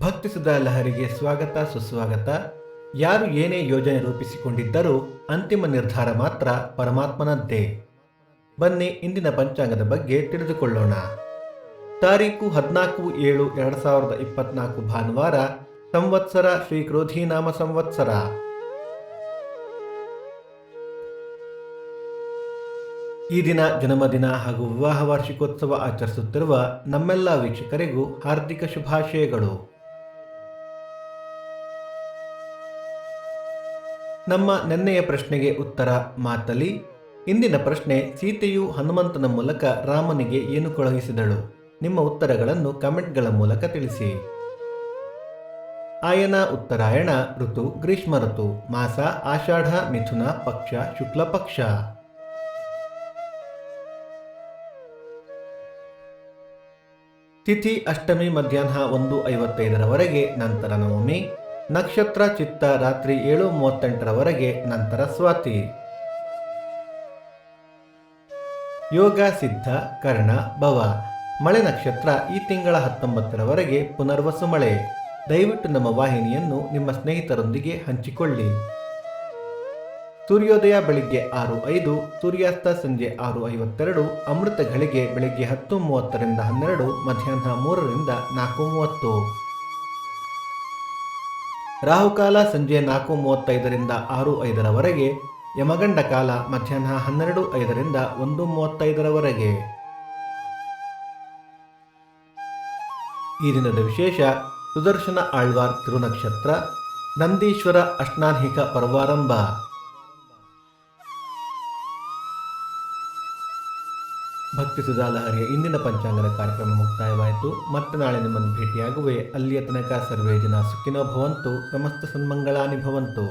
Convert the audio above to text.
ಭಕ್ತಿ ಸುಧಾ ಲಹರಿಗೆ ಸ್ವಾಗತ ಸುಸ್ವಾಗತ. ಯಾರು ಏನೇ ಯೋಜನೆ ರೂಪಿಸಿಕೊಂಡಿದ್ದರೂ ಅಂತಿಮ ನಿರ್ಧಾರ ಮಾತ್ರ ಪರಮಾತ್ಮನದ್ದೇ. ಬನ್ನಿ ಇಂದಿನ ಪಂಚಾಂಗದ ಬಗ್ಗೆ ತಿಳಿದುಕೊಳ್ಳೋಣ. ತಾರೀಕು 14/7/2024 ಭಾನುವಾರ, ಸಂವತ್ಸರ ಶ್ರೀ ಕ್ರೋಧಿನಾಮ ಸಂವತ್ಸರ. ಈ ದಿನ ಜನ್ಮದಿನ ಹಾಗೂ ವಿವಾಹ ವಾರ್ಷಿಕೋತ್ಸವ ಆಚರಿಸುತ್ತಿರುವ ನಮ್ಮೆಲ್ಲ ವೀಕ್ಷಕರಿಗೂ ಹಾರ್ದಿಕ ಶುಭಾಶಯಗಳು. ನಮ್ಮ ನೆನ್ನೆಯ ಪ್ರಶ್ನೆಗೆ ಉತ್ತರ ಮಾತಲಿ. ಇಂದಿನ ಪ್ರಶ್ನೆ: ಸೀತೆಯು ಹನುಮಂತನ ಮೂಲಕ ರಾಮನಿಗೆ ಏನು ಕಳುಹಿಸಿದಳು? ನಿಮ್ಮ ಉತ್ತರಗಳನ್ನು ಕಮೆಂಟ್ಗಳ ಮೂಲಕ ತಿಳಿಸಿ. ಆಯನ ಉತ್ತರಾಯಣ, ಋತು ಗ್ರೀಷ್ಮ ಋತು, ಮಾಸ ಆಷಾಢ ಮಿಥುನ, ಪಕ್ಷ ಶುಕ್ಲ ಪಕ್ಷ. ತಿಥಿ ಅಷ್ಟಮಿ ಮಧ್ಯಾಹ್ನ 1:55 ನಂತರ ನವಮಿ. ನಕ್ಷತ್ರ ಚಿತ್ತ ರಾತ್ರಿ 7:38 ನಂತರ ಸ್ವಾತಿ. ಯೋಗ ಸಿದ್ಧ ಕರ್ಣ ಭವ. ಮಳೆ ನಕ್ಷತ್ರ ಈ ತಿಂಗಳ 19 ಪುನರ್ವಸು ಮಳೆ. ದಯವಿಟ್ಟು ನಮ್ಮ ವಾಹಿನಿಯನ್ನು ನಿಮ್ಮ ಸ್ನೇಹಿತರೊಂದಿಗೆ ಹಂಚಿಕೊಳ್ಳಿ. ಸೂರ್ಯೋದಯ ಬೆಳಿಗ್ಗೆ 6:05, ಸೂರ್ಯಾಸ್ತ ಸಂಜೆ 6:52, ಅಮೃತ ಘಳಿಗೆ ಬೆಳಿಗ್ಗೆ 10:30 12, ಮಧ್ಯಾಹ್ನ 3 4:30. ರಾಹುಕಾಲ ಸಂಜೆ 4:35 6:05, ಯಮಗಂಡ ಕಾಲ ಮಧ್ಯಾಹ್ನ 12:05 1:35. ಈ ದಿನದ ವಿಶೇಷ: ಸುದರ್ಶನ ಆಳ್ವಾರ್ ತಿರುನಕ್ಷತ್ರ, ನಂದೀಶ್ವರ ಅಷ್ಟಾಹ್ನಿಕ ಪರ್ವಾರಂಭ. ಭಕ್ತಿ ಸುಧಾ ಲಹರಿಯ ಇಂದಿನ ಪಂಚಾಂಗದ ಕಾರ್ಯಕ್ರಮ ಮುಕ್ತಾಯವಾಯಿತು. ಮತ್ತೆ ನಾಳೆ ನಿಮ್ಮನ್ನು ಭೇಟಿಯಾಗುವೆ. ಅಲ್ಲಿಯ ತನಕ ಸರ್ವೇ ಜನ ಸುಖಿನೋ ಭವಂತು, ಸಮಸ್ತ ಸನ್ಮಂಗಳಾನಿ ಭವಂತು.